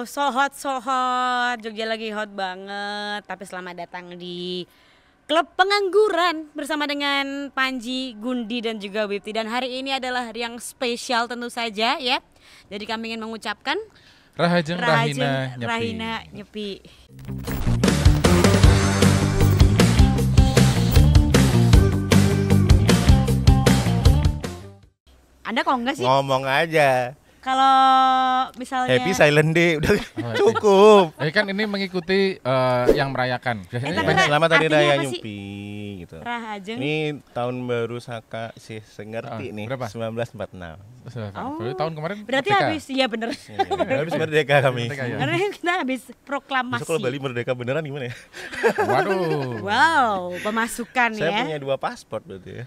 so hot, Jogja lagi hot banget. Tapi selamat datang di Klub Pengangguran bersama dengan Panji, Gundi dan juga Wipti. Dan hari ini adalah hari yang spesial tentu saja ya. Jadi kami ingin mengucapkan Rahajeng Rahina Nyepi. Rahina Nyepi. Anda kok enggak sih? Ngomong aja. Kalau misalnya Happy silent day udah cukup. Kan ini mengikuti yang merayakan. Biasanya tapi Selamat Hari artinya Raya apa sih? Nyepi gitu. Rahajeng. Ini tahun baru Saka sih sengerti nih. berapa? 1946. Berarti tahun kemarin Berarti merdeka. habis, iya bener. Habis merdeka kami. Merdeka ya. Karena kita habis proklamasi. Besok kalau Bali merdeka beneran gimana ya? Waduh. Wow, pemasukan Saya ya. punya 2 paspor berarti ya.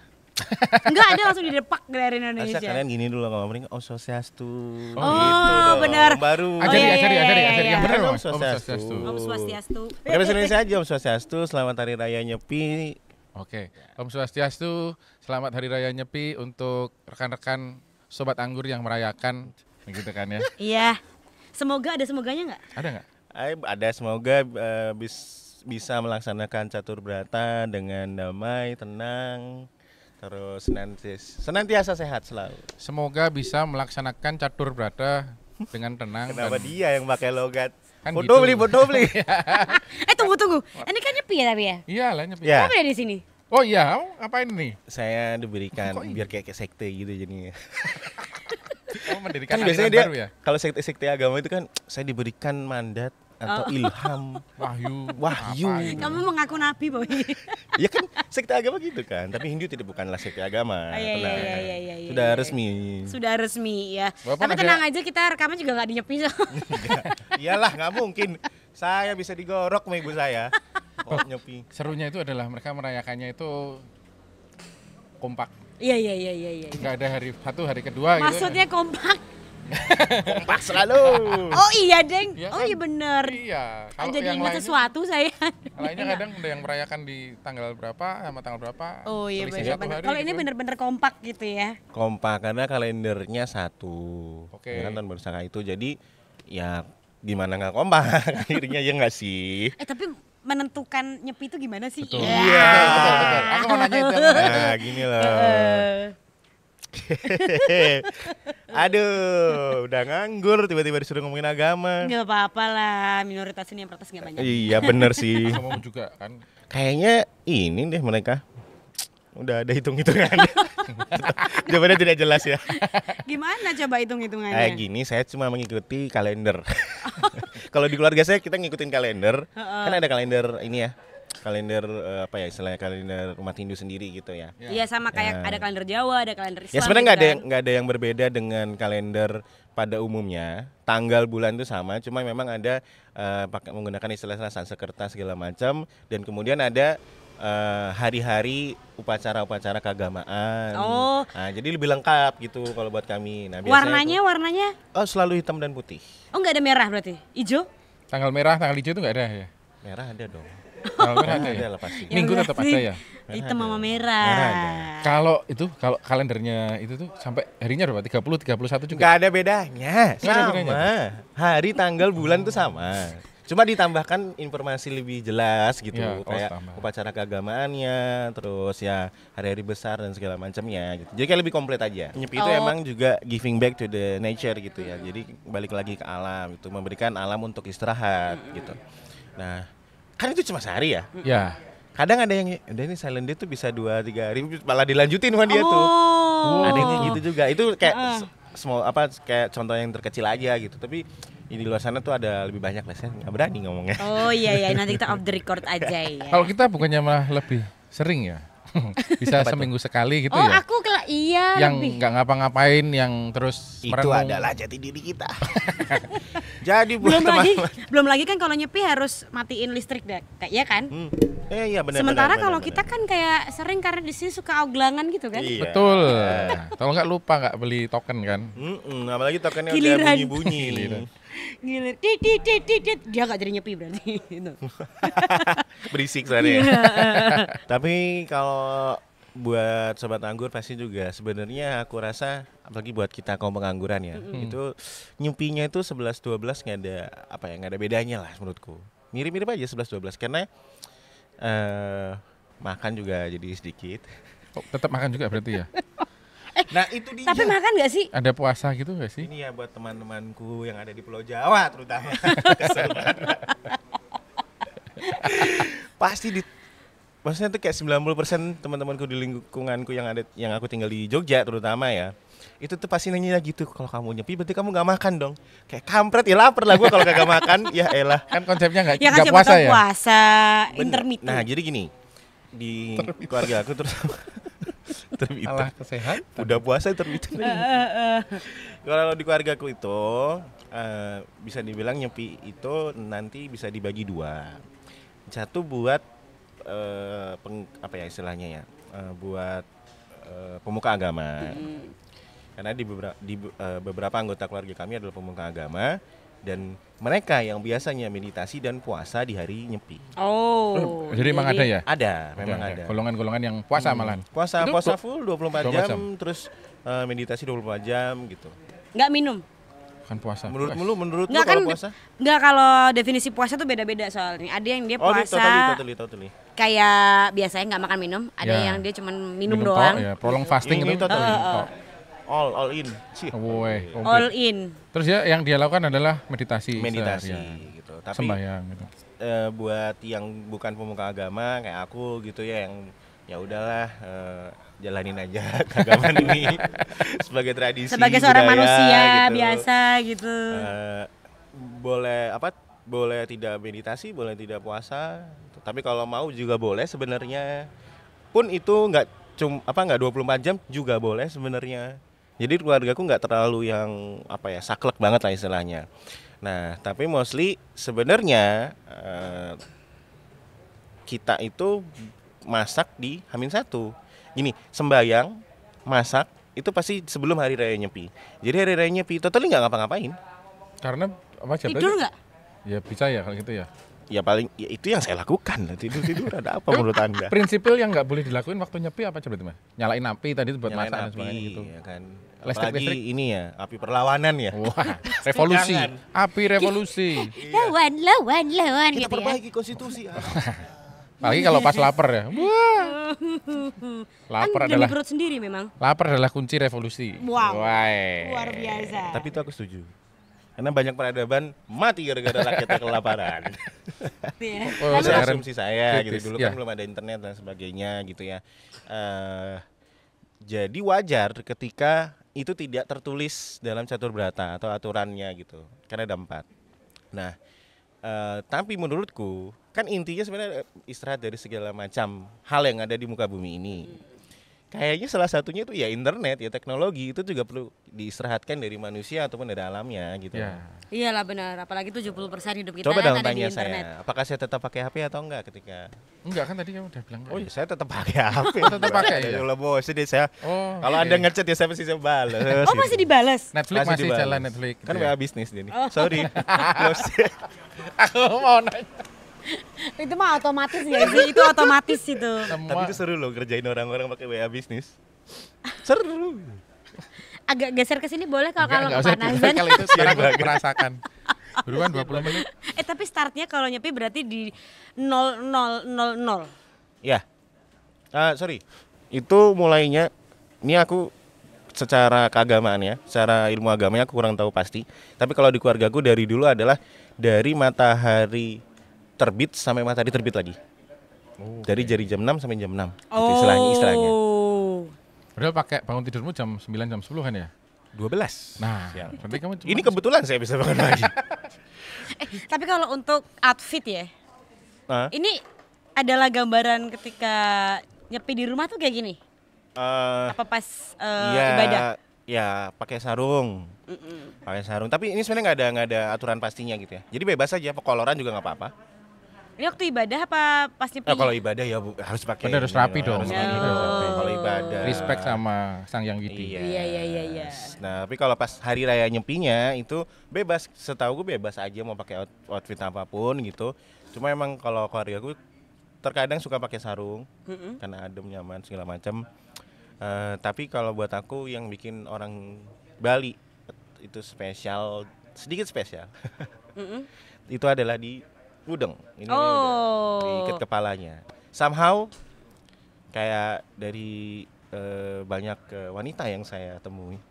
Enggak ada langsung didepak dari Harusnya Indonesia. kalian gini dulu ngomongin Om Swastiastu. Oh, gitu dong. bener. Baru. Ajari, iya, ajari, iya, ajari, iya, ajari. iya. Yang benar Om Om Swastiastu. Om Swastiastu. Pakai bahasa Indonesia aja Om Swastiastu. Selamat Hari Raya Nyepi. Oke, Om Swastiastu, selamat Hari Raya Nyepi untuk rekan-rekan Sobat Anggur yang merayakan, gitu kan ya? Iya. Semoga ada semoganya nggak? Ada nggak? Ada semoga bisa melaksanakan catur berata dengan damai, tenang, terus senantiasa sehat selalu. Semoga bisa melaksanakan catur berata dengan tenang. Kenapa dan dia yang pakai logat? Kan Bodoh gitu. beli. Tunggu. Ini kan Nyepi ya tapi ya? Iya lah Nyepi. Ya. Kenapa ada di sini? Oh iya, kamu ngapain nih? Saya diberikan Kok biar kayak sekte gitu jadinya. Kamu mendirikan Kan biasanya aliran dia baru ya? kalau sekte agama itu kan saya diberikan mandat atau ilham, Wahyu. Wahyu. Apa gitu? Kamu mengaku nabi, Boy. ya kan sekte agama gitu kan. Tapi Hindu tidak bukanlah sekte agama. Iya, tenang. iya. Sudah iya. resmi. Sudah resmi ya. Walaupun Tapi ada- tenang aja, kita rekaman juga nggak di Nyepi. Iyalah nggak mungkin. Saya bisa digorok sama ibu saya. Oh, Nyepi. Serunya itu adalah mereka merayakannya itu kompak. Iya. Nggak ada hari kedua gitu. Maksudnya kompak. Kompak selalu. Oh iya, Deng. Iya Oh kan? iya bener. Iya. Kalau Jadi yang ingat lainnya, sesuatu saya. lainnya kadang ada yang merayakan di tanggal berapa sama tanggal berapa. Oh iya selisih bener. 1 hari Kalau ini gitu. bener-bener kompak gitu ya. Kompak karena kalendernya 1. Oke. Ya kan tahun baru Saka itu. Jadi ya gimana nggak kompak akhirnya ya nggak sih. Tapi menentukan Nyepi itu gimana sih? Betul. Iya. Betul. Aku mau nanya itu. Nah gini loh. Aduh, udah nganggur tiba-tiba disuruh ngomongin agama. Nggak apa-apa lah, minoritas ini yang protes nggak banyak. Iya bener sih. Ngomong juga kan. Kayaknya ini deh mereka udah ada hitung-hitungannya. Jawabannya tidak jelas ya. Gimana coba hitung-hitungannya? Gini, saya cuma mengikuti kalender. Kalau di keluarga saya kita ngikutin kalender. Kan ada kalender ini ya. Kalender apa ya istilahnya kalender umat Hindu sendiri gitu ya. Iya sama kayak ada kalender Jawa, ada kalender Islam. Ya sebenarnya gitu kan. nggak ada yang berbeda dengan kalender pada umumnya. Tanggal bulan itu sama, cuma memang ada pakai menggunakan istilah Sanskerta segala macam dan kemudian ada hari-hari upacara-upacara keagamaan. Oh. Nah, jadi lebih lengkap gitu kalau buat kami. Nah, biasanya Warnanya? selalu hitam dan putih. Oh nggak ada merah berarti? Ijo? Tanggal merah, tanggal hijau itu nggak ada ya? Merah ada dong. Tanggal merah ada ya? Ada lah pasti. Minggu tetap ada ya? Hitam sama merah. Merah ada. Kalau kalendernya itu tuh sampai harinya berapa? 30, 31 juga? Nggak ada bedanya. Nggak ada Sama. bedanya. Hari, tanggal, bulan tuh sama. Cuma ditambahkan informasi lebih jelas gitu, Ya, kayak tambah. upacara keagamaannya, terus ya hari-hari besar dan segala macamnya gitu. Jadi kayak lebih komplit aja. Nyepi itu Oh. emang juga giving back to the nature gitu ya. Jadi balik lagi ke alam itu, memberikan alam untuk istirahat gitu. Nah, kan itu cuma sehari ya. Ya. Kadang ada yang udah ini silent day tuh bisa 2-3 hari malah dilanjutin sama dia tuh. Oh. Ada yang kayak gitu juga. Itu kayak small kayak contoh yang terkecil aja gitu. Tapi di luar sana tuh ada lebih banyak lah, saya nggak berani ngomongnya. Oh iya nanti kita off the record aja ya. Kalau kita bukannya malah lebih sering ya? Bisa seminggu sekali gitu Oh ya? aku iya Yang lebih. nggak ngapa-ngapain, yang terus Itu merenung. adalah jati diri kita. Jadi buat Belum lagi, teman-teman. belum lagi kan kalau Nyepi harus matiin listrik deh, ya kan? Iya benar. Sementara kalau kita kan kayak sering karena di sini suka oglangan gitu kan? Iya. Betul. Kalau nggak lupa nggak beli token kan? Apalagi tokennya udah Giliran. bunyi-bunyi. Giliran. Gilir, tit. Dia gak jadi Nyepi berarti. Gitu. Berisik soalnya. ya. Tapi kalau buat sobat anggur pasti juga sebenarnya aku rasa apalagi buat kita kaum pengangguran ya, itu nyupinya itu 11-12 nggak ada apa ya, nggak ada bedanya lah menurutku. Mirip-mirip aja 11-12 karena makan juga jadi sedikit. Oh, tetap makan juga berarti ya? Nah itu dia. Tapi makan nggak sih? Ada puasa gitu nggak sih? Ini ya buat teman-temanku yang ada di Pulau Jawa terutama. Kesel banget. Pasti maksudnya tuh kayak 90% teman-temanku di lingkunganku yang aku tinggal di Jogja terutama ya. Itu tuh pasti nanya gitu, kalau kamu nyepi berarti kamu nggak makan dong. Kayak kampret ya, lapar lah gue kalau kagak makan. Ya elah. Kan konsepnya nggak Ya kan siapa puasa tahu ya? puasa Bener. intermittent. Nah jadi gini, di keluarga aku terus Alah kesehatan. udah puasa intermittent. Kalau di keluarga aku itu bisa dibilang nyepi itu nanti bisa dibagi dua. Satu buat apa ya istilahnya ya, buat pemuka agama. Karena di beberapa anggota keluarga kami adalah pemuka agama dan mereka yang biasanya meditasi dan puasa di hari nyepi. Oh. Jadi emang ada ya? Ada, memang ada. Golongan-golongan yang puasa malahan. Puasa Itu puasa full 24 24 jam, terus meditasi 24 jam gitu. Nggak minum. Kan puasa. Menurut lu Nggak kan? kalau puasa? Nggak, kalau definisi puasa tuh beda-beda soalnya. Ada yang dia Oh, ini puasa totally. kayak biasanya nggak makan minum. Ada Ya. yang dia cuma minum tok, doang. ya, prolong fasting Ini itu. totally. Tok. All in. Sih. Woi, All komplit. in. Terus ya yang dia lakukan adalah meditasi seharian. gitu. Tapi Sembahyang gitu. buat yang bukan pemuka agama kayak aku gitu ya, yang ya udahlah jalanin aja keagamaan ini sebagai tradisi Sebagai seorang budaya, manusia gitu. biasa gitu. Boleh tidak meditasi, boleh tidak puasa, tapi kalau mau juga boleh sebenarnya, pun itu nggak 24 jam juga boleh sebenarnya. Jadi keluargaku nggak terlalu yang saklek banget lah istilahnya. Nah tapi mostly sebenarnya kita itu masak di H-1. Gini, sembayang, masak itu pasti sebelum hari raya Nyepi. Jadi hari raya Nyepi totally nggak ngapa-ngapain. Karena apa aja? Tidur nggak? Ya bisa ya kalau gitu ya. Ya paling ya itu yang saya lakukan. Tidur ada apa menurut Anda? Prinsipil yang nggak boleh dilakuin waktu nyepi apa coba teman? Nyalain api tadi itu buat Nyalain masak dan api, sebagainya gitu. ya kan. Listrik. Apalagi ini ya, api perlawanan ya. Wah, revolusi. Jangan. Api revolusi. Lawan Kita gitu ya. perbaiki konstitusi. Apalagi kalau pas lapar ya. Wah. Lapar Kan demi adalah perut sendiri memang. lapar adalah kunci revolusi. Wow. Wah. Luar biasa. Tapi itu aku setuju. Karena banyak peradaban mati gara-gara rakyatnya kelaparan. Ya. Oh, Itu sekarang asumsi saya gitu. kritis, Dulu ya. kan belum ada internet dan sebagainya gitu ya. Jadi wajar ketika itu tidak tertulis dalam catur berata atau aturannya gitu. Karena ada 4. Nah, tapi menurutku kan intinya sebenarnya istirahat dari segala macam hal yang ada di muka bumi ini. Kayaknya salah satunya itu ya internet, ya teknologi itu juga perlu diistirahatkan dari manusia ataupun dari alamnya gitu. Ya. Iyalah benar, apalagi 70% hidup kita Coba kan dong ada di tanya internet. saya, apakah saya tetap pakai HP atau enggak ketika Enggak kan tadi kamu udah bilang. Oh iya, saya tetap pakai HP. Tetap pakai, ya? Ya Allah bos, jadi saya Oh. kalau oke. Anda ngechat ya saya pasti saya balas. Oh masih dibalas? Netflix masih dibalas. jalan Netflix. Kan gitu ya. WA bisnis dia nih. Sorry. Close. Aku mau nanya. Itu mah otomatis ya sih, itu otomatis itu. Tapi itu seru loh kerjain orang-orang pakai WA bisnis. Seru. Agak geser ke sini boleh kalau Enggak usah kepanasan. kalau itu sekarang aku merasakan. Buruan 20 menit. Tapi startnya kalau nyepi berarti di 0000. Ya. Sorry. Itu mulainya ini aku secara keagamaan ya, secara ilmu agamanya aku kurang tahu pasti. Tapi kalau di keluargaku dari dulu adalah dari matahari terbit sampai matahari terbit lagi. Dari jam 6 sampai jam 6. Itu istilahnya. Padahal pakai bangun tidurmu jam 9 jam 10 kan ya? 12. Nah, berarti kamu cuma Ini kebetulan saya bisa bangun lagi. Tapi kalau untuk outfit ya, Hah? ini adalah gambaran ketika nyepi di rumah tuh kayak gini. Apa pas ibadah? Ya pakai sarung. Pakai sarung. Tapi ini sebenarnya nggak ada aturan pastinya gitu ya. Jadi bebas aja, koloran juga nggak apa-apa. Ini waktu ibadah apa pas nyepi? Kalau ibadah ya harus pakai. Bener, harus rapi dong. Harus pakai, Oh. rapi. Kalau ibadah. respect sama Sang Yang Widi. Iya. Nah, tapi kalau pas hari raya nyepinya itu bebas. Setahu gue bebas aja mau pakai outfit apapun gitu. Cuma emang kalau keluarga gue terkadang suka pakai sarung karena adem, nyaman segala macam. Tapi kalau buat aku yang bikin orang Bali itu spesial, sedikit spesial. Itu adalah di udeng. Ini udeng, diikat kepalanya. Somehow kayak dari banyak wanita yang saya temui.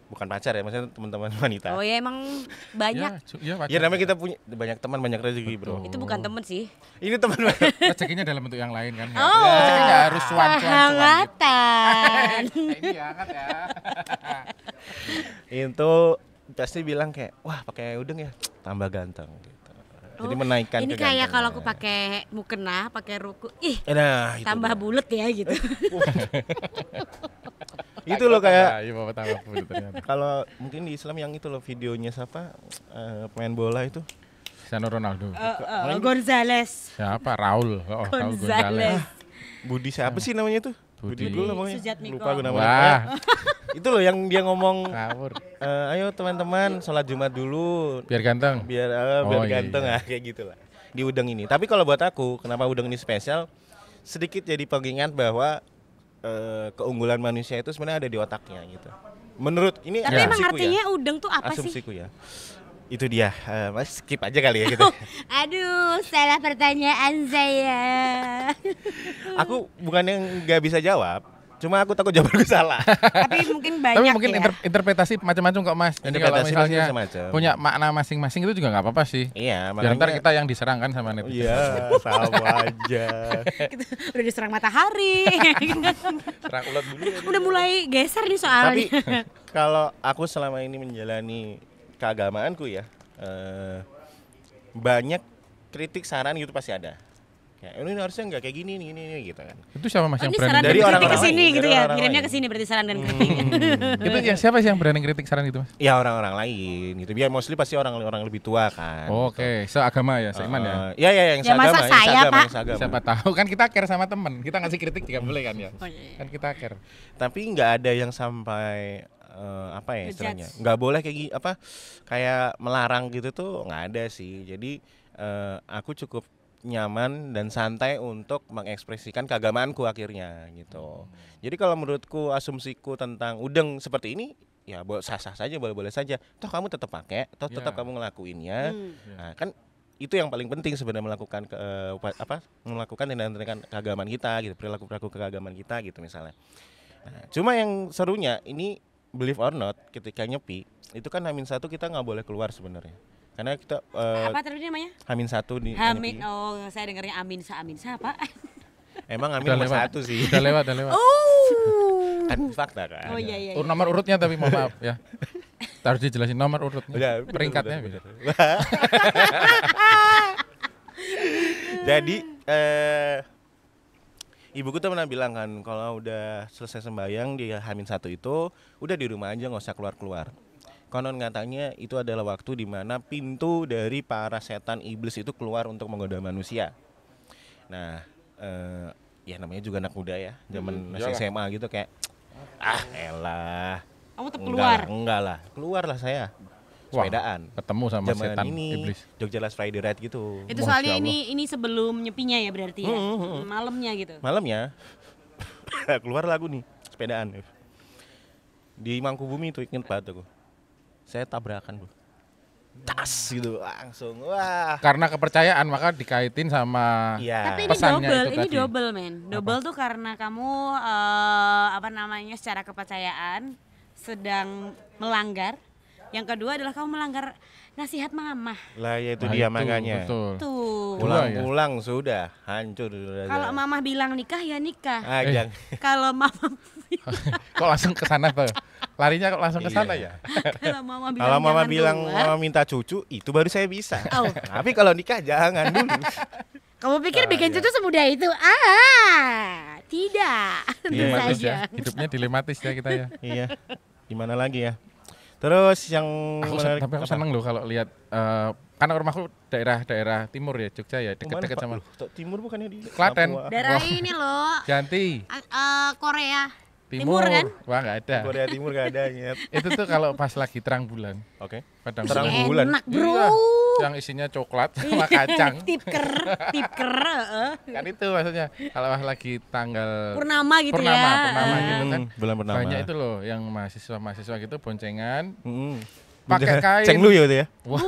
Bukan pacar ya, maksudnya teman-teman wanita. Oh ya emang banyak. Ya, Ya namanya kita punya banyak teman, banyak rezeki, Bro. Itu bukan temen sih. Ini teman rezekinya dalam bentuk yang lain kan. Oh, Rezekinya nggak harus cuan-cuan gitu. kehangatan. Ini ya kan ya. itu pasti bilang kayak, wah pakai udeng ya, tambah ganteng gitu. Jadi menaikkan Ini kayak kalau aku pakai mukena, pakai ruku, nah, itu tambah dia. bulet ya gitu. Itu loh kayak Iya, Bapak tambah bulat ternyata. kalau mungkin di Islam yang itu loh videonya siapa pemain bola itu. Cristiano Ronaldo. Gonzales. Siapa? Raul. Oh, Raul Gonzales. Gonzales. Budi siapa sih namanya tuh? Budi. dulu namanya. Sujatmiko. Lupa gue namanya. Wah, Itu loh yang dia ngomong, ngawur. ayo teman-teman sholat Jumat dulu Biar ganteng. biar Oh, iya, ganteng iya. kayak gitulah di udeng ini. Tapi kalau buat aku, kenapa udeng ini spesial? Sedikit jadi pengingat bahwa keunggulan manusia itu sebenarnya ada di otaknya gitu. Menurut ini Tapi emang asumsiku artinya udeng tuh apa sih? asumsiku ya. Itu dia, mas skip aja kali ya gitu. Aduh, salah pertanyaan saya. Aku bukannya nggak bisa jawab, cuma aku takut jawabanku salah. Tapi mungkin banyak Tapi mungkin ya. interpretasi macam-macam kok Mas. Jadi kalau Interpretasi misalnya macam-macam. punya makna masing-masing itu juga nggak apa-apa sih. Iya, Biar ntar kita yang diserang kan sama netizen. Iya, sama aja. Udah diserang matahari. Serang ulat bulu. Udah mulai geser nih Tapi soalnya. kalau aku selama ini menjalani keagamaanku ya, banyak kritik saran gitu pasti ada. Ya, ini harusnya nggak kayak gini gitu kan. Itu siapa Mas Oh, yang ini berani saran dan Dari kritik orang-orang ke sini lain, gitu dari ya. orang-orang Kirimnya lain. ke sini berarti saran dan kritik. Itu ya siapa sih yang berani kritik saran gitu Mas? Ya orang-orang lain gitu. Biar mostly pasti orang-orang lebih tua kan. Oh, Oke, seagama ya, seiman ya. Iya yang Ya, masa seagama, saya, Pak? yang seagama. Siapa tahu kan kita care sama teman. Kita ngasih kritik juga boleh kan ya. Oh, iya. Kan kita care. Tapi nggak ada yang sampai apa ya istilahnya, nggak boleh kayak melarang gitu tuh nggak ada sih. Jadi aku cukup nyaman dan santai untuk mengekspresikan keagamaanku akhirnya gitu. Jadi kalau menurutku asumsiku tentang udeng seperti ini ya sah-sah saja, boleh-boleh saja. Toh kamu tetap pakai, toh tetap kamu ngelakuinnya. Nah, kan itu yang paling penting sebenarnya melakukan tindakan keagamaan kita gitu, perilaku keagamaan kita gitu misalnya. Nah, cuma yang serunya ini believe or not ketika nyepi itu kan H-1 kita nggak boleh keluar sebenarnya. Karena kita Apa tadi namanya? H-1 di Amin. nyepi. Oh, saya dengarnya amin apa? Emang Amin Udah nomor lewat. 1 sih. Udah lewat. Oh. Kan fakta kan. Oh iya. Nomor urutnya tapi mohon maaf ya. Harus dijelasin nomor urutnya. Udah, Peringkatnya. bener. Jadi ibuku tuh pernah bilang kan kalau udah selesai sembahyang di H-1 itu udah di rumah aja nggak usah keluar-keluar. Konon katanya itu adalah waktu di mana pintu dari para setan iblis itu keluar untuk menggoda manusia. Nah, ya namanya juga anak muda ya, zaman masih iyalah. SMA gitu kayak elah. Kamu tetap keluar. Enggak lah, keluar lah saya. Wah, Sepedaan. ketemu sama Zaman setan ini iblis. Jogja Last Friday Ride gitu. Itu Masya soalnya Allah. ini sebelum nyepinya ya berarti ya. Malamnya gitu. Malamnya keluar lagu nih sepedaan di Mangkubumi itu inget banget aku. Saya tabrakan bro, tas gitu langsung wah. Karena kepercayaan maka dikaitin sama Iya. Tapi ini pesannya double, itu ini tadi. double men. Double tuh karena kamu secara kepercayaan sedang melanggar. Yang kedua adalah kamu melanggar nasihat mama. Lah ya itu Nah, dia itu, makanya. Betul. Tuh. Dua ya? Pulang-pulang sudah hancur. Kalau mama bilang nikah ya nikah. Jangan. Kalau mama Kok langsung ke sana tuh? Larinya kok langsung ke sana Iya. ya? kalau mama bilang Kalau mama jangan bilang keluar, mama minta cucu itu baru saya bisa. Oh. Tapi kalau nikah jangan dulu. kamu pikir bikin iya. cucu semudah itu? Tidak. Tentu Dilematis saja. ya. Hidupnya dilematis ya kita ya. Iya. Gimana lagi ya? Terus yang menarik Tapi aku apa? seneng loh kalau lihat karena rumahku daerah timur ya, Jogja ya, Mana, deket-deket Pak? sama Loh, timur bukannya di Klaten. Papua? Daerah ini loh. Janti. Korea. Timur kan? Wah nggak ada. Korea Timur gak ada nyet. Itu tuh kalau pas lagi terang bulan. Oke. Padang Terang bulan. bulan. Enak bro. Iya, yang isinya coklat sama kacang. Tipker, Kan itu maksudnya kalau pas lagi tanggal purnama gitu ya. purnama gitu kan. Bulan purnama. Banyak itu loh yang mahasiswa gitu boncengan Mm-mm. pakai kain. Ceng lu ya itu ya. Wah,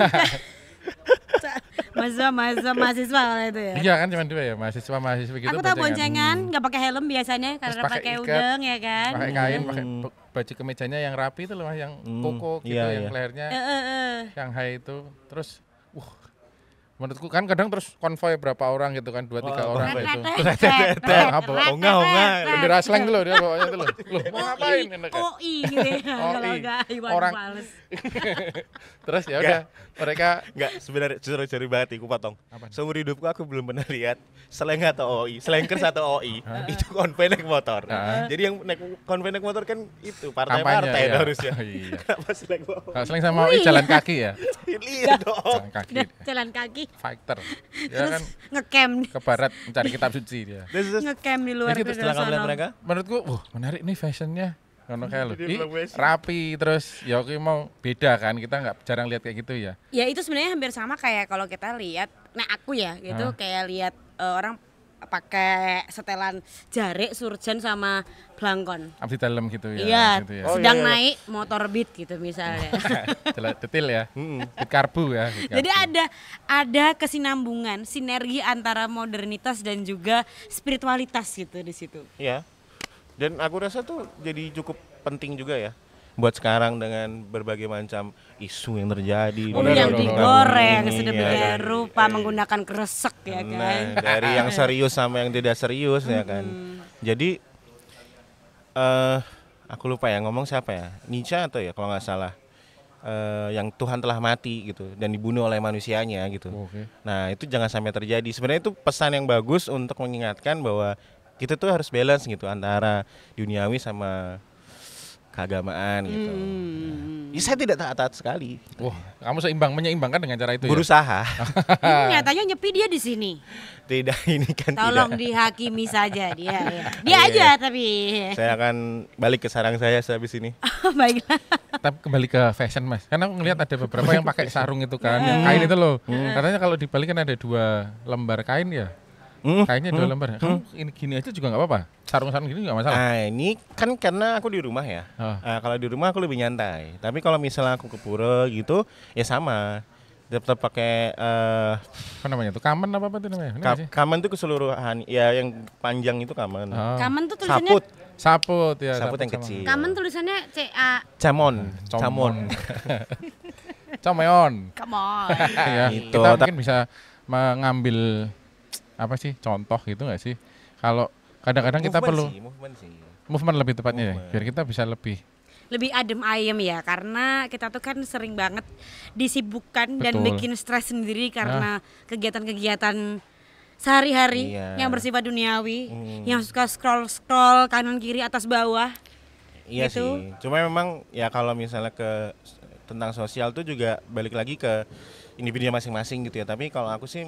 Mahasiswa kalau itu ya. iya kan cuma dua ya mahasiswa gitu. Aku tahu boncengan nggak pakai helm biasanya karena pakai pakai ikat, udeng ya kan. Pakai kain, pakai baju kemejanya yang rapi itu loh Mas, yang koko gitu, iya, yang iya. lehernya Eh. yang high itu. Terus, menurutku kan kadang terus konvoy berapa orang gitu kan, 2-3 orang kayak itu. Apa? Onga. Bendera slang tuh loh dia bawanya tuh loh. Loh, mau ngapain? OI gitu ya. Kalau OI. enggak Iwan Orang- Fals. Terus ya udah mereka Enggak, sebenarnya sorry banget aku potong. Apa? Seumur hidupku aku belum pernah lihat slang atau OI, slankers atau OI itu konvoy naik motor. Jadi yang naik konvoy naik motor kan itu kampanye partai-partai ya. harusnya. Oh, iya. Kenapa slang OI? Kalau slang sama OI jalan kaki ya. Iya dong. Jalan kaki. Udah jalan kaki Fighter. Ya terus kan ngecamp ke barat mencari kitab suci dia. Terus ngecamp di luar Jadi gitu setelah kamu lihat sana. mereka, Menurutku, menarik nih fashionnya. Ngono kayak lho. Dia Ih, bilang fashion. rapi terus ya oke mau beda kan, kita nggak jarang lihat kayak gitu ya. Ya itu sebenarnya hampir sama kayak kalau kita lihat, nah aku ya gitu kayak lihat orang pakai setelan jarik, surjan sama blangkon. Abdi dalam gitu ya. Iya, Gitu ya. Oh, sedang iya, iya. naik motor beat gitu misalnya. Jelas detail ya. Beat karbu ya. beat Jadi karbu. ada kesinambungan, sinergi antara modernitas dan juga spiritualitas gitu di situ. iya. Dan aku rasa tuh jadi cukup penting juga ya buat sekarang dengan berbagai macam isu yang terjadi. Oh, Udah, yang udah, digoreng ini, sedemikian ya kan. rupa menggunakan kresek ya kan. Nah, dari yang serius sama yang tidak serius ya kan. Jadi aku lupa ya ngomong siapa ya, Nietzsche atau ya kalau nggak salah, yang Tuhan telah mati gitu dan dibunuh oleh manusianya gitu. Oke. Nah itu jangan sampai terjadi. Sebenarnya itu pesan yang bagus untuk mengingatkan bahwa kita tuh harus balance gitu antara duniawi sama keagamaan gitu. Ya, saya tidak taat sekali. Wah, kamu menyeimbangkan dengan cara itu ya. Berusaha. Nyatanya nyepi dia di sini. Tidak ini kan Tolong tidak. dihakimi saja dia. Ya. Dia Iya, aja iya. tapi. Saya akan balik ke sarang saya sehabis ini. Baiklah. Tapi kembali ke fashion Mas. Karena aku ngelihat ada beberapa yang pakai sarung itu kan, yang kain itu loh. Katanya kalau dibalik kan ada 2 lembar kain ya. Kainnya 2 lembar. Kamu ini gini aja juga nggak apa-apa. Sarung-sarung gini nggak masalah. Nah ini kan karena aku di rumah ya. Oh. Kalau di rumah aku lebih nyantai. Tapi kalau misalnya aku ke pura gitu, ya sama. Tetap pakai Apa namanya tuh? Kamen apa tuh namanya? Ini nggak sih? kamen tuh keseluruhan. Ya yang panjang itu kamen. Oh. Kamen tuh tulisannya Saput, Saput ya. saput yang sama- kecil. Kamen tulisannya CA. Camon, Comon. camon. Comeon. Come on. Ya, Gitu. kita mungkin bisa mengambil apa sih contoh gitu nggak sih? Kalau kadang-kadang kita perlu Movement sih. movement lebih tepatnya ya, Movement. biar kita bisa lebih Lebih adem ayem ya karena kita tuh kan sering banget disibukkan dan Betul. bikin stres sendiri karena kegiatan-kegiatan sehari-hari Iya. yang bersifat duniawi, yang suka scroll kanan kiri atas bawah. Iya Gitu. sih. Cuma memang ya kalau misalnya ke tentang sosial tuh juga balik lagi ke individu masing-masing gitu ya. Tapi kalau aku sih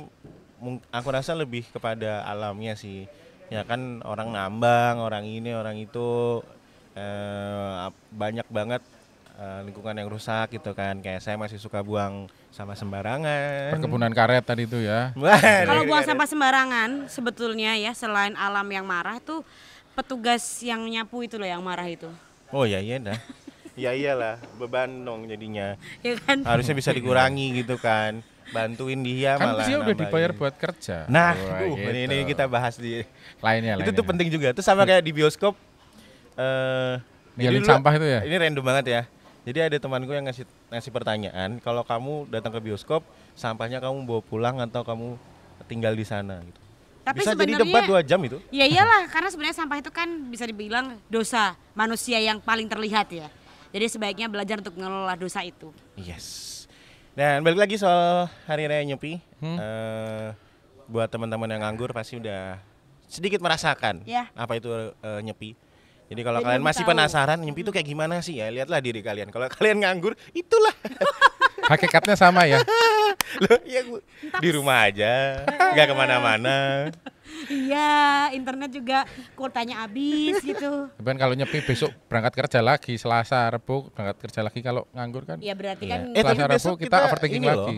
aku rasa lebih kepada alamnya sih. Ya kan orang nambang, orang ini, orang itu banyak banget lingkungan yang rusak gitu kan. Kayak saya masih suka buang sama sembarangan. perkebunan karet tadi itu ya. Wah, Kalau dari- buang sampah sembarangan sebetulnya ya selain alam yang marah tuh petugas yang nyapu itu loh yang marah itu. Oh ya iya dah. Ya iyalah, beban dong jadinya. Ya kan? Harusnya bisa dikurangi gitu kan. Bantuin dia Kan malah dia udah nambahin. dibayar buat kerja. Nah, Wah, gitu. ini kita bahas di lainnya itu tuh penting juga. Itu sama kayak di bioskop. Ninggalin jadi dulu- sampah itu ya? Ini random banget ya. Jadi ada temanku yang ngasih pertanyaan, kalau kamu datang ke bioskop, sampahnya kamu bawa pulang atau kamu tinggal di sana gitu. Tapi Bisa jadi sebenarnya- debat 2 jam itu. Ya iyalah, karena sebenarnya sampah itu kan bisa dibilang dosa manusia yang paling terlihat ya. Jadi sebaiknya belajar untuk mengelola dosa itu. Yes. Dan balik lagi soal hari raya Nyepi. Hmm. Buat teman-teman yang nganggur pasti udah sedikit merasakan Ya. apa itu Nyepi. Jadi kalau Jadi kalian lebih masih tahu. penasaran Nyepi itu kayak gimana sih ya, lihatlah diri kalian. Kalau kalian nganggur, itulah. Hakikatnya sama ya. Loh, ya di rumah aja, nggak kemana-mana. Iya, internet juga kuotanya habis gitu. Tapi kan kalau nyepi besok berangkat kerja lagi, Selasa, Rabu berangkat kerja lagi, kalau nganggur kan. Ya berarti Iya. kan Selasa, Tapi Rabu besok kita overthinking ini lagi.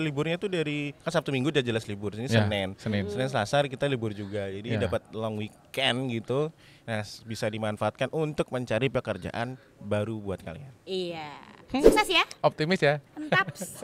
Liburnya tuh dari kan Sabtu Minggu udah jelas libur, ini Ya, Senin. Senin. Senin Selasa kita libur juga. Jadi Ya. dapat long weekend gitu. Nah, bisa dimanfaatkan untuk mencari pekerjaan baru buat kalian. iya. Sukses ya. Optimis ya. Entaps.